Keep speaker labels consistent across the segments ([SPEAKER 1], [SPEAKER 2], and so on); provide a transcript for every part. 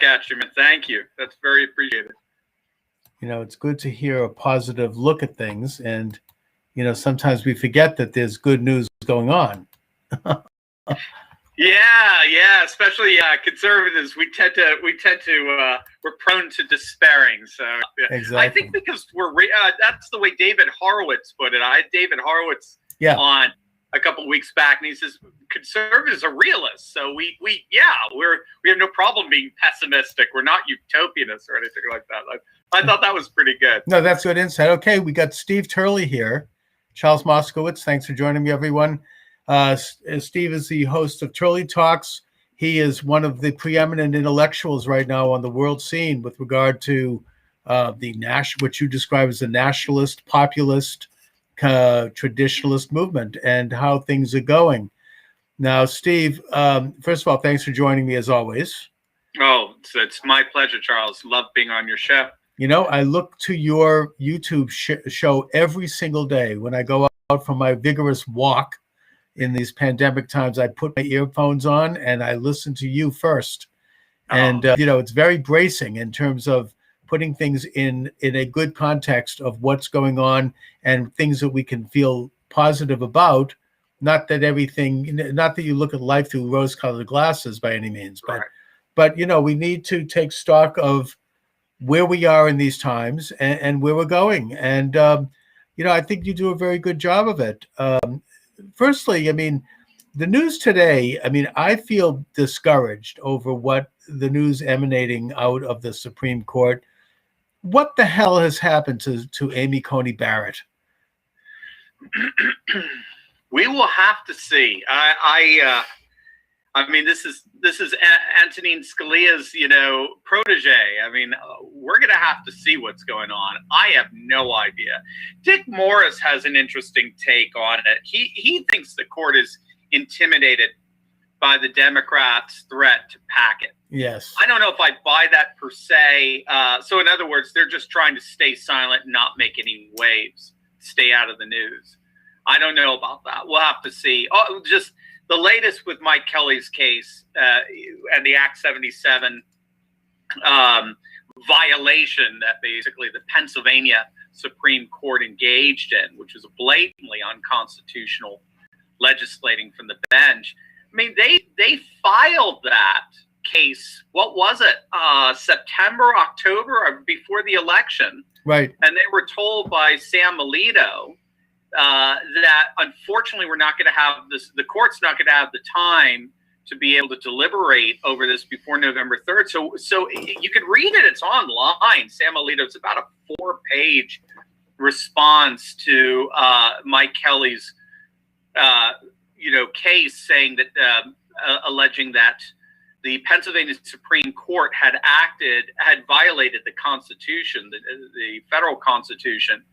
[SPEAKER 1] back at you, man. Thank you. That's very appreciated.
[SPEAKER 2] It's good to hear a positive look at things, and sometimes we forget that there's good news going on.
[SPEAKER 1] Yeah, especially conservatives. We're prone to despairing. So
[SPEAKER 2] exactly.
[SPEAKER 1] I think because that's the way David Horowitz put it. I had David Horowitz on a couple of weeks back, and he says conservatives are realists. So we have no problem being pessimistic. We're not utopianists or anything like that. I thought that was pretty good.
[SPEAKER 2] No, that's good insight. Okay, we got Steve Turley here. Charles Moscowitz, thanks for joining me, everyone. Steve is the host of Turley Talks. He is one of the preeminent intellectuals right now on the world scene with regard to what you describe as the nationalist, populist, traditionalist movement and how things are going. Now, Steve, first of all, thanks for joining me as always.
[SPEAKER 1] Oh, it's my pleasure, Charles. Love being on your show.
[SPEAKER 2] I look to your YouTube show every single day when I go out for my vigorous walk. In these pandemic times, I put my earphones on and I listen to you first. And, it's very bracing in terms of putting things in a good context of what's going on and things that we can feel positive about. Not that you look at life through rose-colored glasses by any means, but we need to take stock of where we are in these times and where we're going. And, I think you do a very good job of it. Firstly, the news today, I feel discouraged over what the news emanating out of the Supreme Court. What the hell has happened to Amy Coney Barrett?
[SPEAKER 1] We will have to see. This is Antonin Scalia's, protege. We're going to have to see what's going on. I have no idea. Dick Morris has an interesting take on it. He thinks the court is intimidated by the Democrats' threat to pack it.
[SPEAKER 2] Yes.
[SPEAKER 1] I don't know if I buy that per se. So in other words, they're just trying to stay silent and not make any waves, stay out of the news. I don't know about that. We'll have to see. Oh, just the latest with Mike Kelly's case and the Act 77 violation that basically the Pennsylvania Supreme Court engaged in, which was blatantly unconstitutional legislating from the bench. They filed that case. What was it? September, October, before the election.
[SPEAKER 2] Right.
[SPEAKER 1] And they were told by Sam Alito that unfortunately we're not going to have this. The court's not going to have the time to be able to deliberate over this before November 3rd. So you could read it. It's online. Sam Alito. It's about a 4-page response to Mike Kelly's case, saying that alleging that the Pennsylvania Supreme Court had violated the Constitution, the federal Constitution,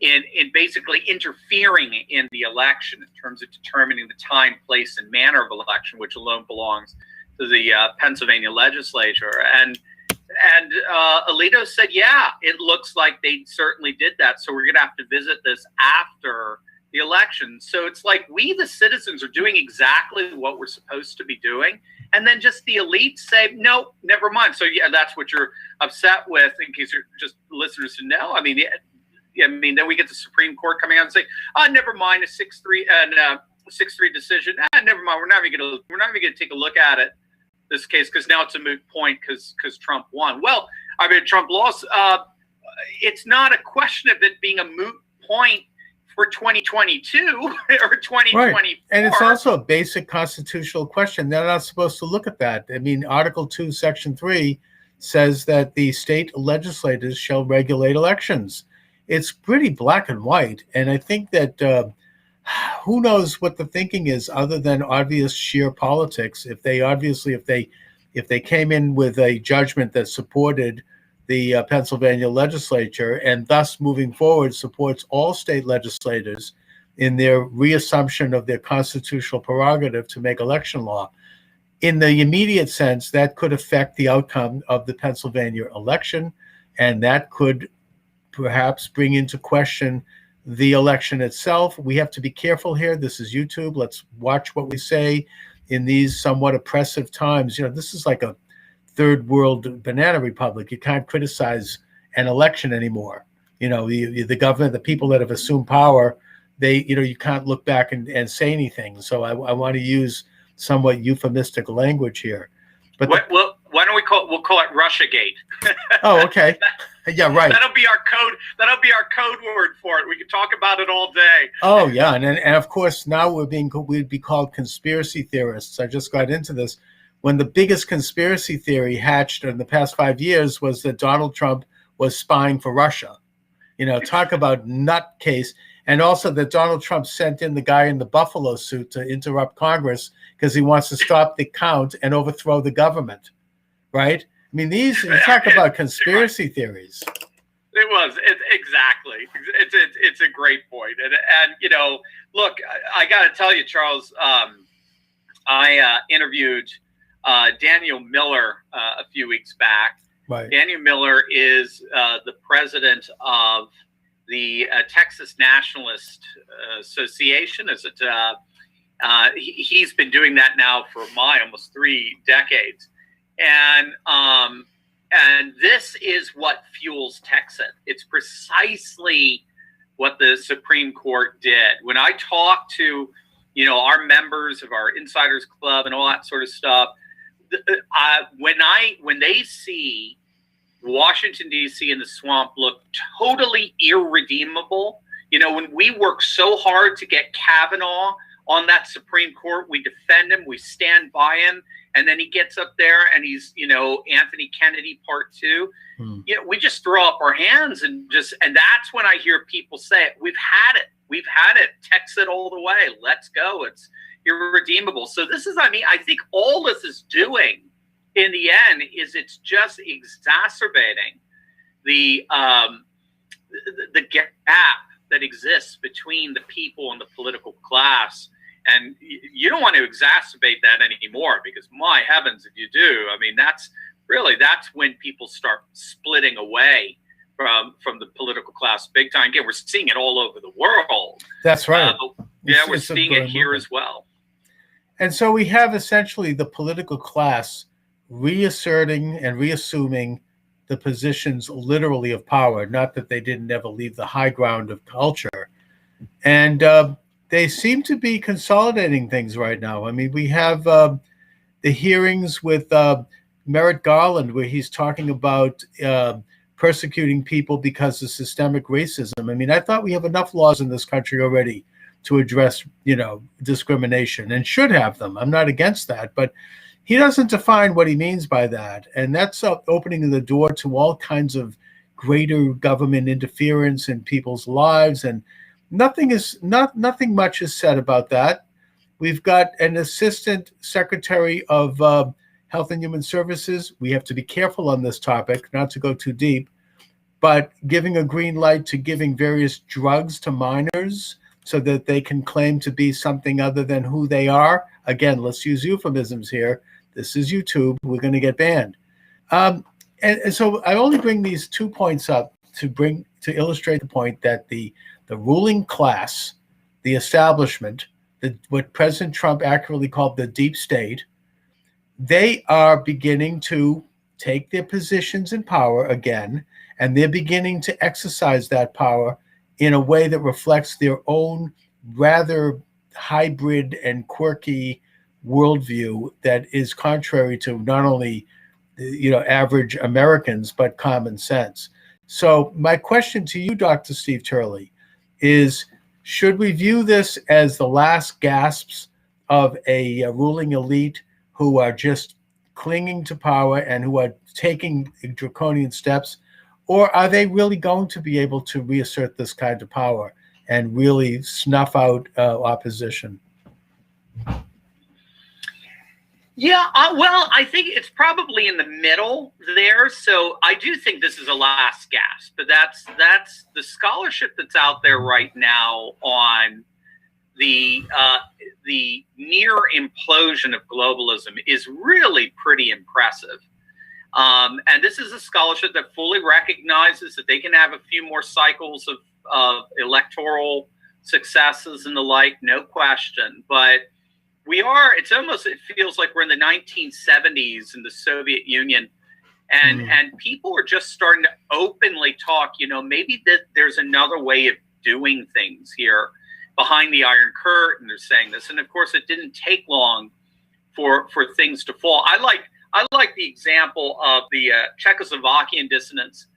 [SPEAKER 1] in basically interfering in the election in terms of determining the time, place, and manner of election, which alone belongs to the Pennsylvania legislature. And Alito said, yeah, it looks like they certainly did that. So we're going to have to visit this after the election. So it's like we, the citizens, are doing exactly what we're supposed to be doing. And then just the elites say, no, never mind. So yeah, that's what you're upset with, in case you're just listeners to know. Then we get the Supreme Court coming out and saying, never mind, a 6-3 and 6-3 decision. Never mind. We're not even going to take a look at it, this case, because now it's a moot point because Trump won. Well, Trump lost. It's not a question of it being a moot point for 2022 or 2024. Right.
[SPEAKER 2] And it's also a basic constitutional question. They're not supposed to look at that. Article 2, Section 3 says that the state legislators shall regulate elections. It's pretty black and white. And I think that who knows what the thinking is other than obvious sheer politics. If they came in with a judgment that supported the Pennsylvania legislature and thus moving forward supports all state legislators in their reassumption of their constitutional prerogative to make election law. In the immediate sense, that could affect the outcome of the Pennsylvania election, and that could perhaps bring into question the election itself. We have to be careful here. This is YouTube. Let's watch what we say in these somewhat oppressive times. This is like a third world banana republic. You can't criticize an election anymore. The government, the people that have assumed power, you can't look back and say anything. So I want to use somewhat euphemistic language here. But
[SPEAKER 1] why don't we'll call it Russiagate?
[SPEAKER 2] Oh, okay. Yeah, right.
[SPEAKER 1] That'll be our code. That'll be our code word for it. We can talk about it all day.
[SPEAKER 2] Oh, yeah, and of course now we'd be called conspiracy theorists. I just got into this when the biggest conspiracy theory hatched in the past 5 years was that Donald Trump was spying for Russia. Talk about nutcase. And also that Donald Trump sent in the guy in the buffalo suit to interrupt Congress because he wants to stop the count and overthrow the government, right? I mean, you talk about conspiracy theories.
[SPEAKER 1] Exactly. It's a great point. And look, I got to tell you, Charles, I interviewed Daniel Miller a few weeks back.
[SPEAKER 2] Right.
[SPEAKER 1] Daniel Miller is the president of the Texas Nationalist Association. He's been doing that now for almost 3 decades, and this is what fuels Texas. It's precisely what the Supreme Court did. When I talk to our members of our Insiders Club and all that sort of stuff, when they see Washington, D.C. and the swamp look totally irredeemable. When we work so hard to get Kavanaugh on that Supreme Court, we defend him, we stand by him, and then he gets up there and he's, Anthony Kennedy Part 2. We just throw up our hands and that's when I hear people say, we've had it, Texas all the way, let's go, it's irredeemable. So I think all this is doing in the end is it's just exacerbating the gap that exists between the people and the political class. And you don't want to exacerbate that anymore, because my heavens, if you do, I mean, that's when people start splitting away from the political class big time. Again, we're seeing it all over the world.
[SPEAKER 2] That's right.
[SPEAKER 1] We're seeing it here as well.
[SPEAKER 2] And so we have essentially the political class reasserting and reassuming the positions literally of power, not that they didn't ever leave the high ground of culture. And they seem to be consolidating things right now. I mean, we have the hearings with Merrick Garland, where he's talking about persecuting people because of systemic racism. I mean, I thought we have enough laws in this country already to address, discrimination, and should have them. I'm not against that, but he doesn't define what he means by that. And that's opening the door to all kinds of greater government interference in people's lives. And nothing much is said about that. We've got an assistant secretary of Health and Human Services. We have to be careful on this topic, not to go too deep, but giving a green light to giving various drugs to minors so that they can claim to be something other than who they are. Again, let's use euphemisms here. This is YouTube. We're going to get banned. And so I only bring these 2 points up to illustrate the point that the ruling class, the establishment, what President Trump accurately called the deep state, they are beginning to take their positions in power again, and they're beginning to exercise that power in a way that reflects their own rather hybrid and quirky worldview that is contrary to not only average Americans, but common sense. So my question to you, Dr. Steve Turley, is should we view this as the last gasps of a ruling elite who are just clinging to power and who are taking draconian steps, or are they really going to be able to reassert this kind of power and really snuff out opposition?
[SPEAKER 1] Yeah, well, I think it's probably in the middle there. So I do think this is a last gasp, but that's the scholarship that's out there right now on the near implosion of globalism is really pretty impressive. And this is a scholarship that fully recognizes that they can have a few more cycles of electoral successes and the like, no question. But it feels like we're in the 1970s in the Soviet Union, And people are just starting to openly talk, maybe there's another way of doing things here behind the Iron Curtain. They're saying this. And of course, it didn't take long for things to fall. I like the example of the Czechoslovakian dissidents,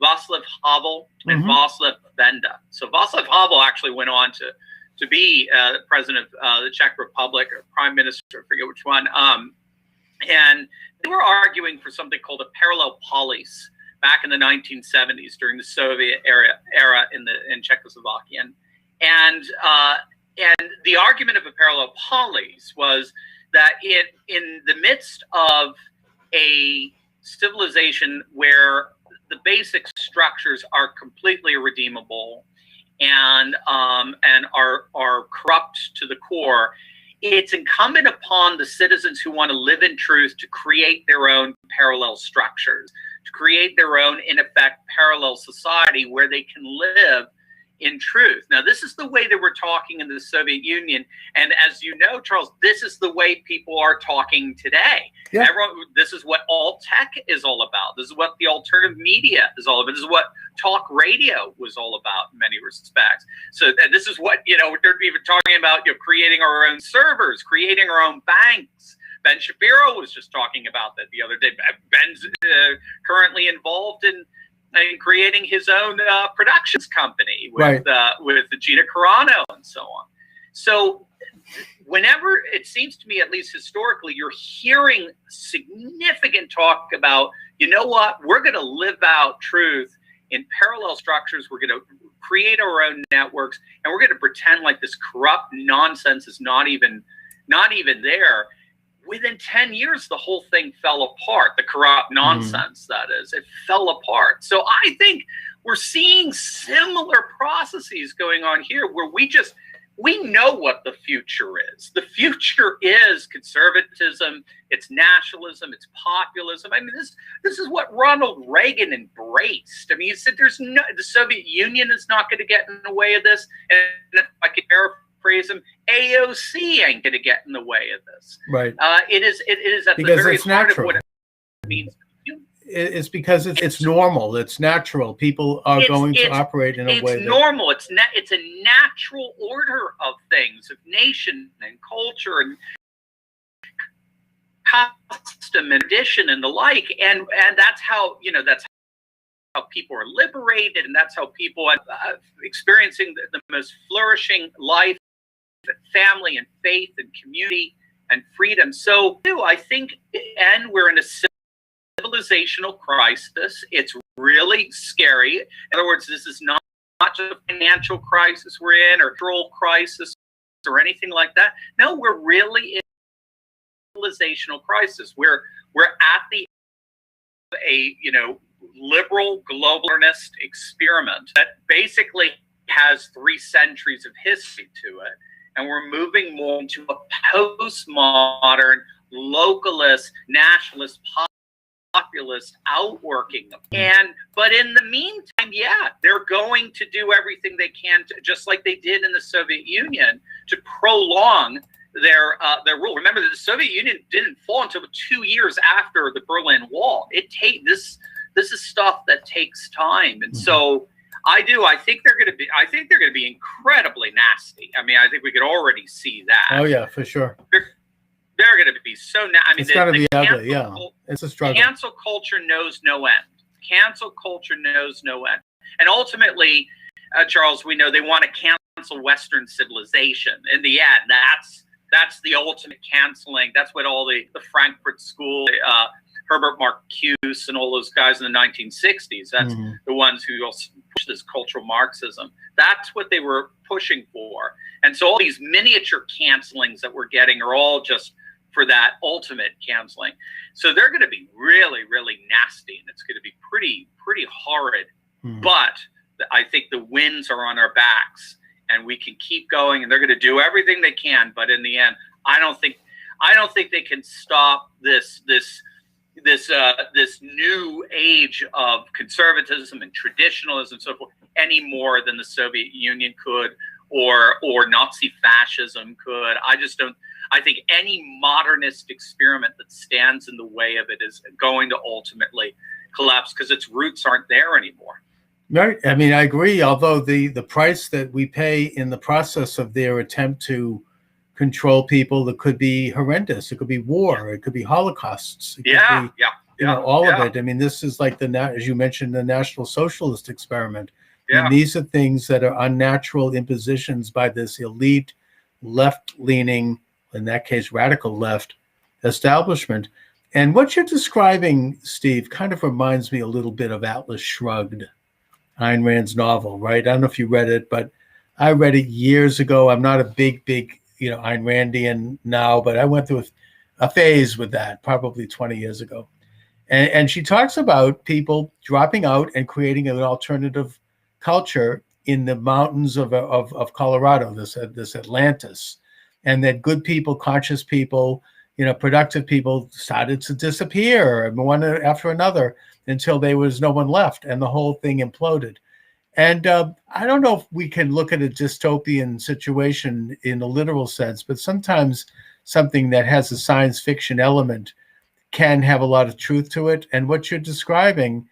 [SPEAKER 1] Václav Havel and Václav Benda. So Václav Havel actually went on to be the president of the Czech Republic, or prime minister, I forget which one. And they were arguing for something called a parallel polis back in the 1970s during the Soviet era in Czechoslovakia. And the argument of a parallel polis was that in the midst of a civilization where the basic structures are completely irredeemable and are corrupt to the core, it's incumbent upon the citizens who want to live in truth to create their own parallel structures, to create their own, in effect, parallel society where they can live in truth. Now, this is the way that we're talking in the Soviet Union. And as you know, Charles, this is the way people are talking today. Yeah. This is what alt tech is all about. This is what the alternative media is all about. This is what talk radio was all about in many respects. So and this is what, they're even talking about, creating our own servers, creating our own banks. Ben Shapiro was just talking about that the other day. Ben's currently involved in creating his own productions company with Gina Carano and so on. So whenever, it seems to me, at least historically, you're hearing significant talk about, what, we're going to live out truth in parallel structures. We're going to create our own networks, and we're going to pretend like this corrupt nonsense is not even there. Within 10 years, the whole thing fell apart. The corrupt nonsense, that is, it fell apart. So I think we're seeing similar processes going on here where we know what the future is. The future is conservatism, it's nationalism, it's populism. I mean, this is what Ronald Reagan embraced. I mean, he said the Soviet Union is not going to get in the way of this. And if I could paraphrase him, AOC ain't going to get in the way of this.
[SPEAKER 2] Right.
[SPEAKER 1] It is at
[SPEAKER 2] because
[SPEAKER 1] the very
[SPEAKER 2] it's
[SPEAKER 1] heart
[SPEAKER 2] natural.
[SPEAKER 1] of what it means.
[SPEAKER 2] It's because it's normal. It's natural. People are going to operate in a way.
[SPEAKER 1] It's normal. It's a natural order of things, of nation and culture and custom and tradition and the like. And that's how people are liberated, and that's how people are experiencing the most flourishing life, family and faith and community and freedom. So I think, and we're in a civilizational crisis. It's really scary. In other words, this is not just a financial crisis we're in, or a cultural crisis, or anything like that. No, we're really in a civilizational crisis. We're at the liberal globalist experiment that basically has 3 centuries of history to it, and we're moving more into a postmodern, localist, nationalist, populist outworking of. But in the meantime, they're going to do everything they can to, just like they did in the Soviet Union, to prolong their rule. Remember that the Soviet Union didn't fall until 2 years after the Berlin Wall. This is stuff that takes time, and so I think they're going to be incredibly nasty. I mean, I think we could already see that.
[SPEAKER 2] Oh yeah, for sure.
[SPEAKER 1] They're going to be so. I mean,
[SPEAKER 2] it's got to be ugly. Yeah, it's a struggle.
[SPEAKER 1] Cancel culture knows no end. Cancel culture knows no end. And ultimately, Charles, we know they want to cancel Western civilization. In the end, that's the ultimate canceling. That's what all the Frankfurt School, Herbert Marcuse, and all those guys in the 1960s. That's the ones who pushed this cultural Marxism. That's what they were pushing for. And so all these miniature cancelings that we're getting are all just for that ultimate canceling. So they're going to be really, really nasty, and it's going to be pretty horrid. But I think the winds are on our backs, and we can keep going, and they're going to do everything they can. But in the end, I don't think they can stop this new age of conservatism and traditionalism and so forth any more than the Soviet Union could, or Nazi fascism could. I just don't. I think any modernist experiment that stands in the way of it is going to ultimately collapse because its roots aren't there anymore.
[SPEAKER 2] Right. I mean, I agree. Although the price that we pay in the process of their attempt to control people, that could be horrendous. It could be war. It could be holocausts. It could be, all of it. I mean, this is like as you mentioned, the National Socialist experiment. And these are things that are unnatural impositions by this elite, left-leaning, in that case, radical left establishment. And what you're describing, Steve, kind of reminds me a little bit of Atlas Shrugged, Ayn Rand's novel, right? I don't know if you read it, but I read it years ago. I'm not a big, Ayn Randian now, but I went through a phase with that probably 20 years ago. And she talks about people dropping out and creating an alternative culture in the mountains of Colorado, this Atlantis, and that good people, conscious people, productive people started to disappear one after another until there was no one left, and the whole thing imploded. And I don't know if we can look at a dystopian situation in a literal sense, but sometimes something that has a science fiction element can have a lot of truth to it. And what you're describing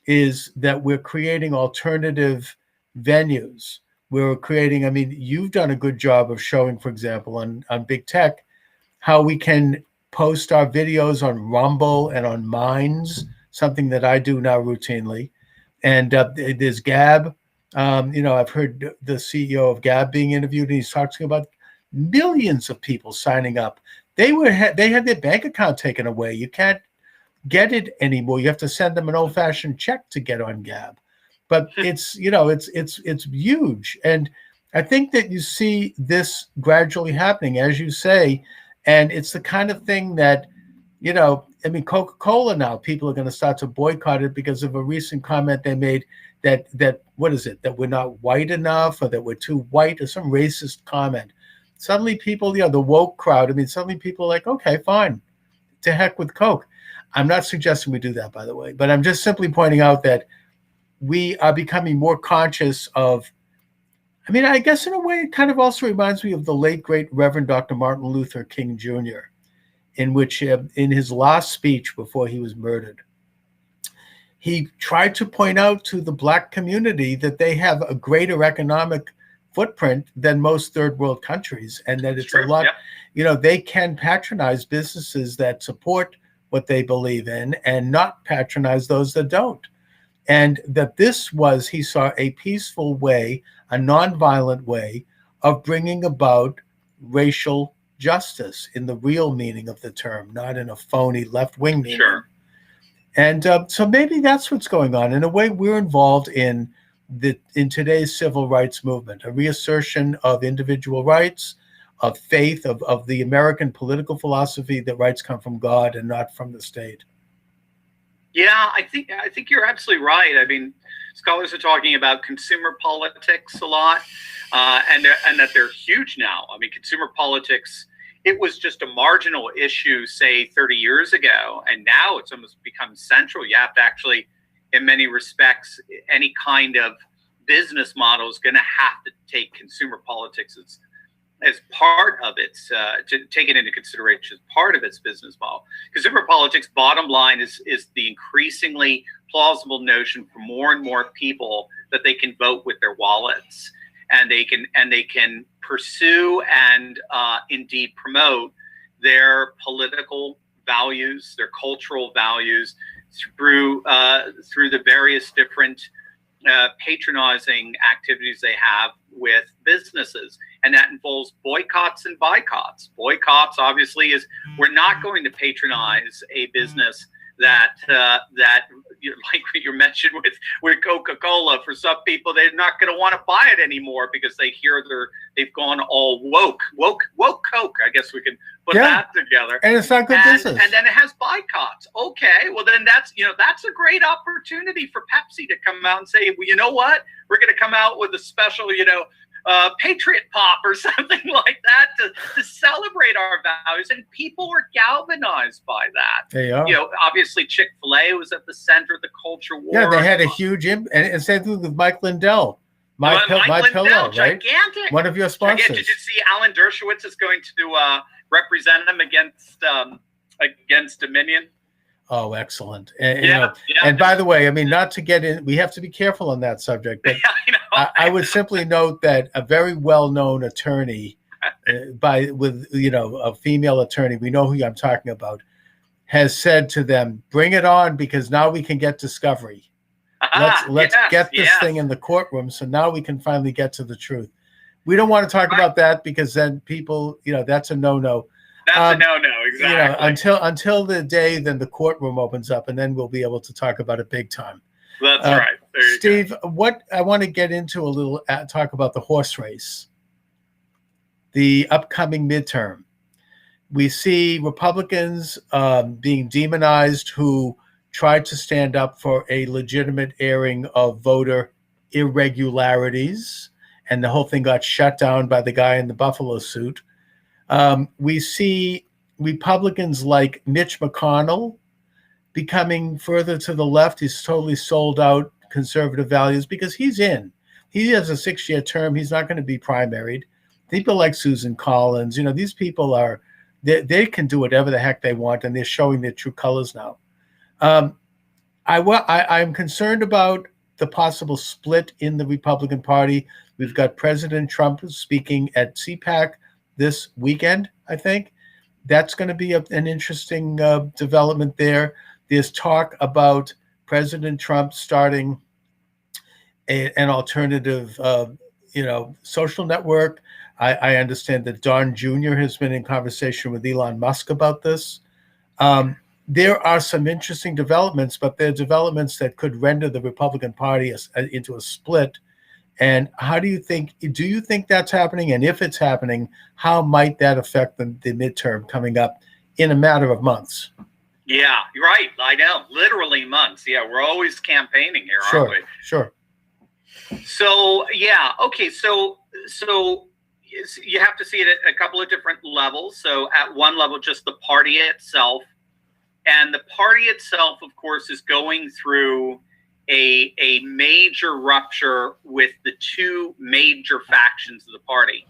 [SPEAKER 2] is that we're creating alternative venues. We're creating, I mean, you've done a good job of showing, for example, on Big Tech, how we can post our videos on Rumble and on Minds, something that I do now routinely. And there's Gab. I've heard the CEO of Gab being interviewed, and he's talking about millions of people signing up. They had their bank account taken away. You can't get it anymore. You have to send them an old-fashioned check to get on Gab. But it's huge. And I think that you see this gradually happening, as you say, and it's the kind of thing that, Coca-Cola now, people are going to start to boycott it because of a recent comment they made that what is it, that we're not white enough, or that we're too white, or some racist comment. Suddenly people, the woke crowd, suddenly people are like, okay, fine, to heck with Coke. I'm not suggesting we do that, by the way, but I'm just simply pointing out that we are becoming more conscious of, I guess in a way, it kind of also reminds me of the late, great Reverend Dr. Martin Luther King Jr., in which, in his last speech before he was murdered, he tried to point out to the Black community that they have a greater economic footprint than most third world countries, and that it's a lot, they can patronize businesses that support what they believe in and not patronize those that don't. And that this was, he saw, a peaceful way, a nonviolent way of bringing about racial justice in the real meaning of the term, not in a phony left-wing meaning.
[SPEAKER 1] Sure.
[SPEAKER 2] And so maybe that's what's going on. In a way, we're involved in today's civil rights movement, a reassertion of individual rights, of faith, of the American political philosophy that rights come from God and not from the state.
[SPEAKER 1] Yeah, I think you're absolutely right. Scholars are talking about consumer politics a lot, and that they're huge now. Consumer politics, it was just a marginal issue, say, 30 years ago, and now it's almost become central. You have to actually, in many respects, any kind of business model is going to have to take consumer politics as part of its, to take it into consideration as part of its business model. Consumer politics, bottom line, is the increasingly plausible notion for more and more people that they can vote with their wallets, and they can pursue and indeed promote their political values, their cultural values through the various different patronizing activities they have with businesses. And that involves boycotts and boycotts. Boycotts, obviously, is we're not going to patronize a business that like what you mentioned with Coca-Cola. For some people, they're not going to want to buy it anymore because they hear they've gone all woke Coke. I guess we can put that together.
[SPEAKER 2] And it's not good business.
[SPEAKER 1] And then it has boycotts. Okay, well then that's a great opportunity for Pepsi to come out and say, well, you know what, we're going to come out with a special Patriot Pop or something like that to celebrate our values, and people were galvanized by that.
[SPEAKER 2] They are.
[SPEAKER 1] Obviously Chick-fil-A was at the center of the culture war.
[SPEAKER 2] Yeah, they had a huge and same thing with Mike Lindell. My Pillow, right?
[SPEAKER 1] Gigantic.
[SPEAKER 2] One of your sponsors.
[SPEAKER 1] Did you see Alan Dershowitz is going to represent him against Dominion?
[SPEAKER 2] Oh, excellent. And, and by the way, I mean, not to get in, we have to be careful on that subject, but I would simply note that a very well-known attorney, a female attorney, we know who I'm talking about, has said to them, bring it on, because now we can get discovery. Let's get this thing in the courtroom, so now we can finally get to the truth. We don't want to talk about that, because then people, that's a no-no.
[SPEAKER 1] That's a no-no, exactly.
[SPEAKER 2] Until the day then the courtroom opens up, and then we'll be able to talk about it big time.
[SPEAKER 1] That's right. There
[SPEAKER 2] Steve,
[SPEAKER 1] go.
[SPEAKER 2] What I want to get into a little, talk about the horse race, the upcoming midterm. We see Republicans being demonized who tried to stand up for a legitimate airing of voter irregularities, and the whole thing got shut down by the guy in the buffalo suit. We see Republicans like Mitch McConnell becoming further to the left. He's totally sold out conservative values because he's in. He has a 6-year term. He's not going to be primaried. People like Susan Collins, these people are, they can do whatever the heck they want, and they're showing their true colors now. I'm concerned about the possible split in the Republican Party. We've got President Trump speaking at CPAC this weekend, I think. That's going to be an interesting development there. There's talk about President Trump starting an alternative, social network. I understand that Don Jr. has been in conversation with Elon Musk about this. There are some interesting developments, but they're developments that could render the Republican Party into a split. And do you think that's happening? And if it's happening, how might that affect the midterm coming up in a matter of months?
[SPEAKER 1] Yeah, you're right. I know, literally months. Yeah, we're always campaigning here, aren't we?
[SPEAKER 2] Sure.
[SPEAKER 1] So, yeah, okay. So you have to see it at a couple of different levels. So at one level, just the party itself. And the party itself, of course, is going through a major rupture with the two major factions of the party.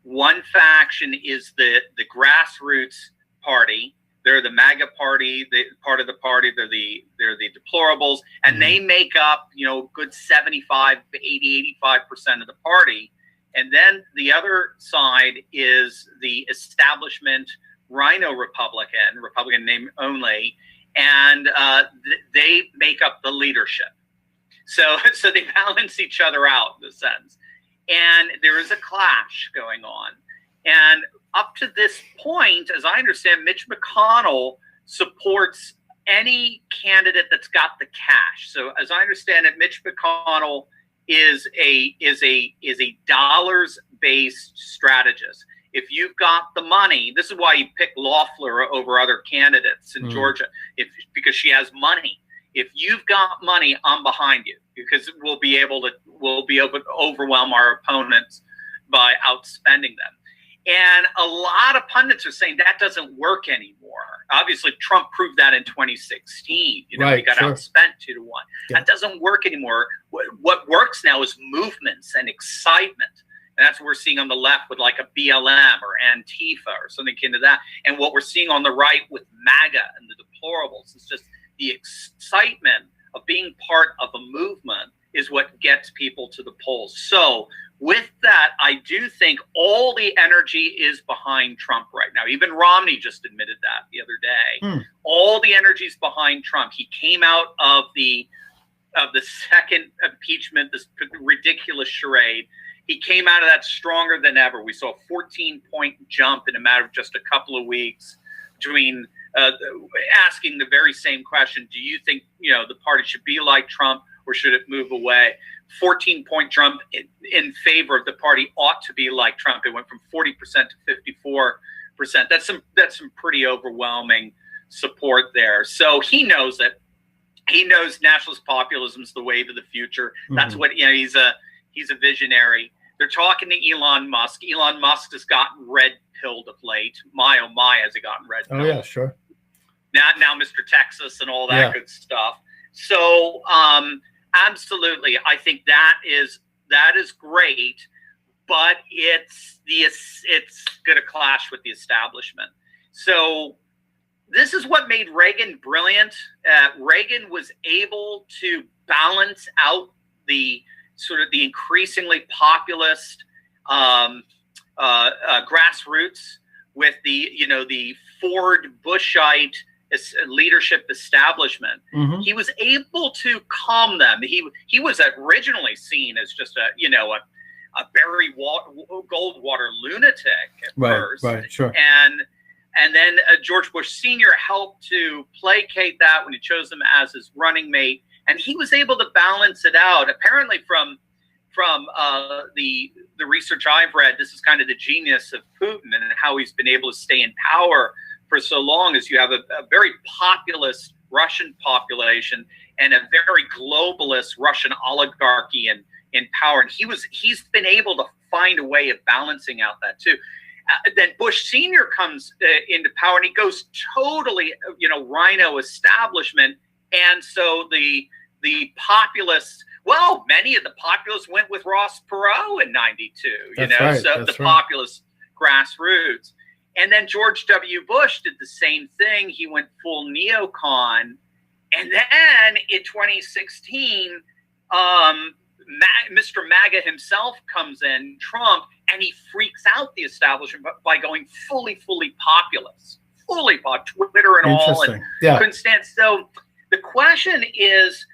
[SPEAKER 1] One faction is the grassroots party. They're the MAGA party, part of the party. They're the deplorables, and they make up, good 75, 80, 85% of the party. And then the other side is the establishment Rhino Republican name only, and they make up the leadership. So they balance each other out in a sense. And there is a clash going on. And up to this point, as I understand, Mitch McConnell supports any candidate that's got the cash. So as I understand it, Mitch McConnell is a dollars-based strategist. If you've got the money, this is why you pick Loeffler over other candidates in Georgia, because she has money. If you've got money, I'm behind you, because we'll be able to overwhelm our opponents by outspending them. And a lot of pundits are saying that doesn't work anymore. Obviously, Trump proved that in 2016. He got outspent 2-1. Yeah. That doesn't work anymore. What works now is movements and excitement. And that's what we're seeing on the left with like a BLM or Antifa or something akin to that. And what we're seeing on the right with MAGA and the deplorables is just the excitement of being part of a movement is what gets people to the polls. So with that, I do think all the energy is behind Trump right now. Even Romney just admitted that the other day. All the energy is behind Trump. He came out of the second impeachment, this ridiculous charade. He came out of that stronger than ever. We saw a 14-point jump in a matter of just a couple of weeks between asking the very same question. Do you think, the party should be like Trump or should it move away? 14-point jump in favor of the party ought to be like Trump. It went from 40% to 54%. That's some pretty overwhelming support there. So he knows it. He knows nationalist populism is the wave of the future. That's what, he's a visionary. They're talking to Elon Musk. Elon Musk has gotten red-pilled of late. My, oh my, has he gotten red-pilled.
[SPEAKER 2] Oh, yeah, sure.
[SPEAKER 1] Now Mr. Texas and all that good stuff. So, absolutely. I think that is That is great, but it's going to clash with the establishment. So this is what made Reagan brilliant. Reagan was able to balance out the sort of the increasingly populist grassroots with the Ford Bushite leadership establishment.
[SPEAKER 2] Mm-hmm.
[SPEAKER 1] He was able to calm them. He was originally seen as just a Barry Goldwater lunatic at first.
[SPEAKER 2] Right, sure.
[SPEAKER 1] And then George Bush Sr. helped to placate that when he chose him as his running mate, and he was able to balance it out. Apparently, from the research I've read, this is kind of the genius of Putin and how he's been able to stay in power for so long. Is you have a very populist Russian population and a very globalist Russian oligarchy in power, and he's been able to find a way of balancing out that too. Then Bush Sr. comes into power, and he goes totally, rhino establishment. And so the populists, many of the populists went with Ross Perot in '92. Populist grassroots. And then George W. Bush did the same thing. He went full neocon. And then in 2016, Mr. MAGA himself comes in, Trump, and he freaks out the establishment by going fully populist, Twitter and all, and couldn't stand. So the question is,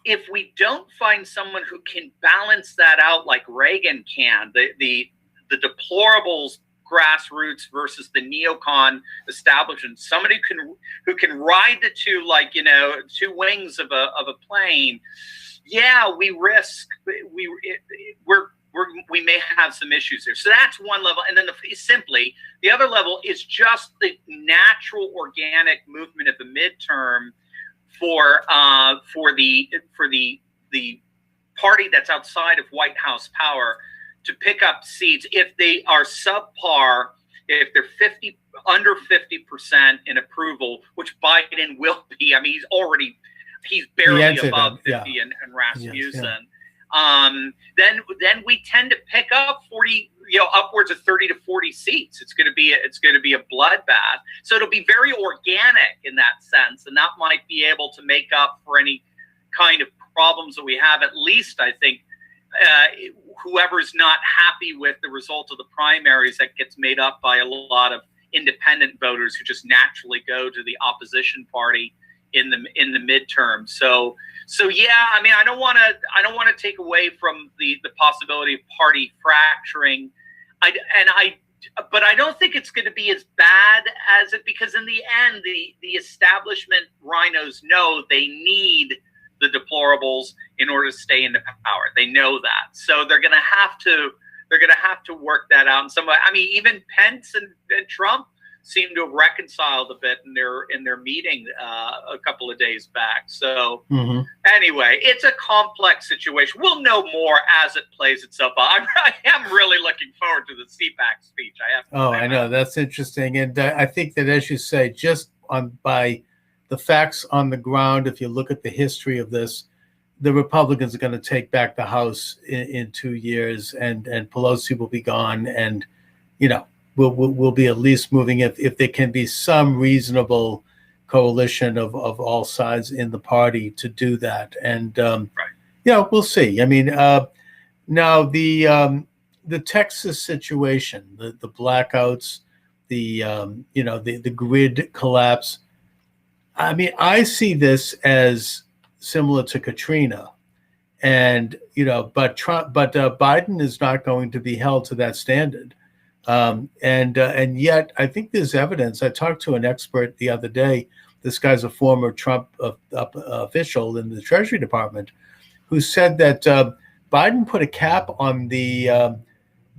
[SPEAKER 1] if we don't find someone who can balance that out like Reagan can, the deplorables grassroots versus the neocon establishment, somebody who can ride the two like two wings of a plane. Yeah, we may have some issues there. So that's one level, and then the other level is just the natural organic movement of the midterm for the party that's outside of White House power to pick up seats if they are subpar, if they're under 50% in approval, which Biden will be. I mean, he's barely above 50 in Rasmussen. Then we tend to pick up 40, upwards of 30 to 40 seats. It's going to be a bloodbath. So it'll be very organic in that sense, and that might be able to make up for any kind of problems that we have. At least I think whoever's not happy with the result of the primaries, that gets made up by a lot of independent voters who just naturally go to the opposition party in the midterm. So yeah, I mean, I don't want to take away from the possibility of party fracturing. But I don't think it's going to be as bad as it, because in the end, the establishment rhinos know they need the deplorables in order to stay in the power. They know that, so they're going to have to work that out in some way. I mean, even Pence and Trump seem to have reconciled a bit in their meeting a couple of days back. So Anyway, it's a complex situation. We'll know more as it plays itself out. I am really looking forward to the CPAC speech.
[SPEAKER 2] I know, that's interesting, and I think that, as you say, just by the facts on the ground, if you look at the history of this, the Republicans are going to take back the House in 2 years, and Pelosi will be gone, and we'll be at least moving if there can be some reasonable coalition of all sides in the party to do that. And we'll see. I mean, now the Texas situation, the blackouts, the grid collapse. I mean, I see this as similar to Katrina, and but Biden is not going to be held to that standard. And yet I think there's evidence. I talked to an expert the other day. This guy's a former Trump official in the Treasury Department, who said that Biden put a cap on the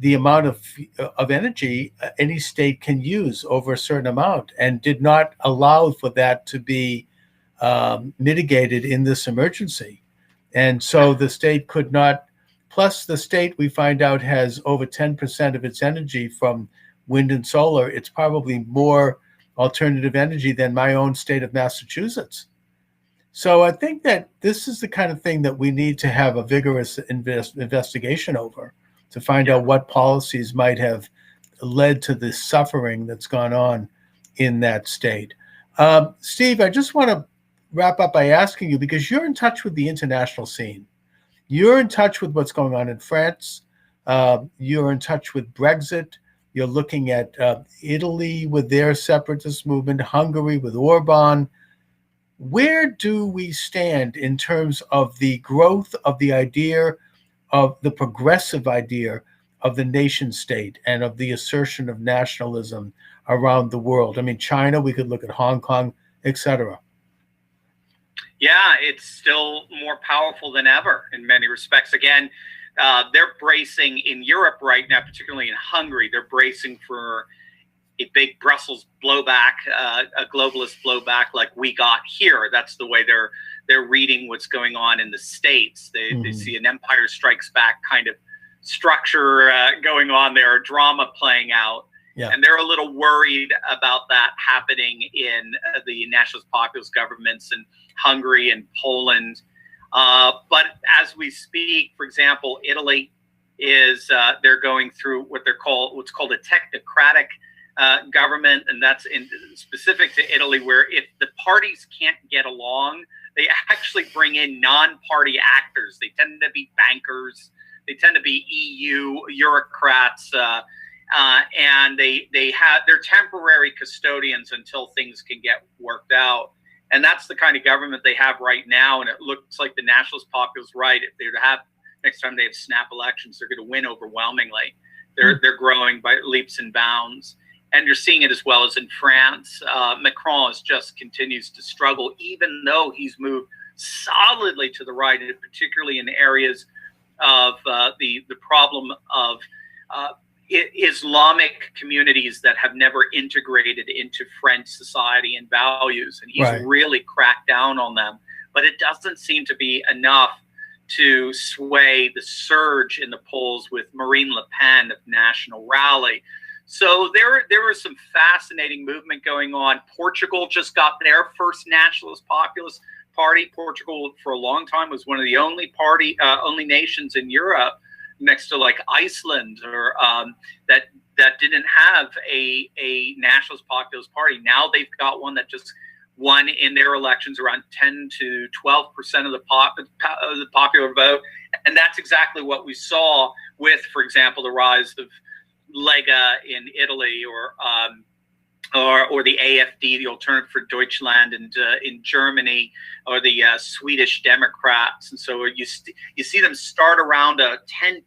[SPEAKER 2] amount of energy any state can use over a certain amount, and did not allow for that to be mitigated in this emergency. And so the state could not. Plus, the state, we find out, has over 10% of its energy from wind and solar. It's probably more alternative energy than my own state of Massachusetts. So I think that this is the kind of thing that we need to have a vigorous investigation over, to find out what policies might have led to the suffering that's gone on in that state. Steve, I just want to wrap up by asking you, because you're in touch with the international scene. You're in touch with what's going on in France. You're in touch with Brexit. You're looking at Italy with their separatist movement, Hungary with Orban. Where do we stand in terms of the growth of the idea of the progressive idea of the nation state and of the assertion of nationalism around the world? I mean, China, we could look at Hong Kong, etc.
[SPEAKER 1] Yeah, it's still more powerful than ever in many respects. Again, they're bracing in Europe right now, particularly in Hungary. They're bracing for a big Brussels blowback, a globalist blowback like we got here. That's the way they're reading what's going on in the States. They see an Empire Strikes Back kind of structure going on there, a drama playing out. Yeah. And they're a little worried about that happening in the nationalist populist governments in Hungary and Poland. But as we speak, for example, Italy is they're going through what's called a technocratic government, and that's specific to Italy, where if the parties can't get along, they actually bring in non-party actors. They tend to be bankers, they tend to be EU bureaucrats, and they're temporary custodians until things can get worked out. And that's the kind of government they have right now. And it looks like the nationalist populist right, if they have next time they have snap elections, they're going to win overwhelmingly. They're growing by leaps and bounds. And you're seeing it as well as in France. Macron just continues to struggle, even though he's moved solidly to the right, and particularly in areas of the problem of Islamic communities that have never integrated into French society and values. And he's really cracked down on them. But it doesn't seem to be enough to sway the surge in the polls with Marine Le Pen of National Rally. So there was some fascinating movement going on. Portugal just got their first nationalist populist party. Portugal, for a long time, was one of the only nations in Europe, next to like Iceland, or that didn't have a nationalist populist party. Now they've got one that just won in their elections around 10 to 12% of the popular vote, and that's exactly what we saw with, for example, the rise of Lega in Italy, or the AfD, the Alternative for Deutschland, and in Germany, or the Swedish Democrats. And so you see them start around a 10%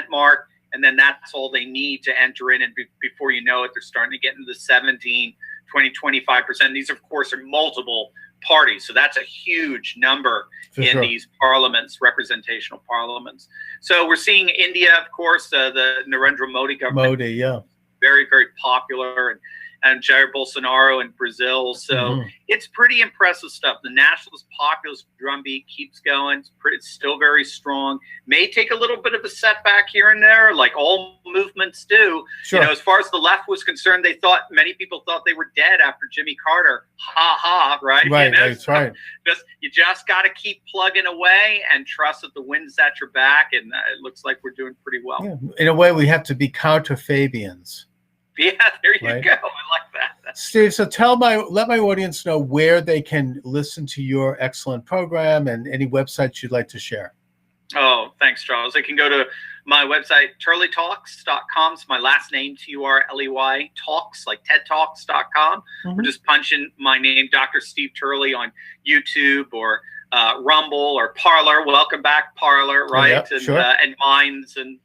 [SPEAKER 1] mark, and then that's all they need to enter in. And before you know it, they're starting to get into the 17, 20, 25%. These, of course, are multiple parties. So that's a huge number in these parliaments, representational parliaments. So we're seeing India, of course, the Narendra Modi government. Very, very popular. And Jair Bolsonaro in Brazil. So it's pretty impressive stuff. The nationalist populist drumbeat keeps going. It's still very strong. May take a little bit of a setback here and there, like all movements do. You know, as far as the left was concerned, many people thought they were dead after Jimmy Carter. Ha ha, right?
[SPEAKER 2] Right,
[SPEAKER 1] you know?
[SPEAKER 2] That's right.
[SPEAKER 1] You just got to keep plugging away and trust that the wind's at your back. And it looks like we're doing pretty well.
[SPEAKER 2] Yeah. In a way, we have to be counter-Fabians.
[SPEAKER 1] Yeah, there you go. I like that.
[SPEAKER 2] Steve, so let my audience know where they can listen to your excellent program and any websites you'd like to share.
[SPEAKER 1] Oh, thanks, Charles. They can go to my website, turleytalks.com. It's my last name, Turley, talks, like tedtalks.com. Or just punch in my name, Dr. Steve Turley, on YouTube or Rumble or Parler. Welcome back, Parler, right? And Minds and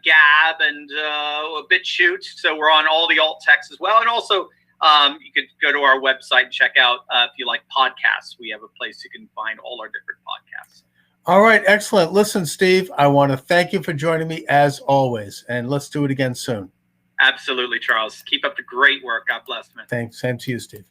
[SPEAKER 1] Gab and BitChute. So we're on all the alt texts as well. And also you could go to our website and check out, if you like podcasts, we have a place you can find all our different podcasts.
[SPEAKER 2] All right. Excellent. Listen, Steve, I want to thank you for joining me as always. And let's do it again soon.
[SPEAKER 1] Absolutely, Charles. Keep up the great work. God bless, man.
[SPEAKER 2] Thanks. Same to you, Steve.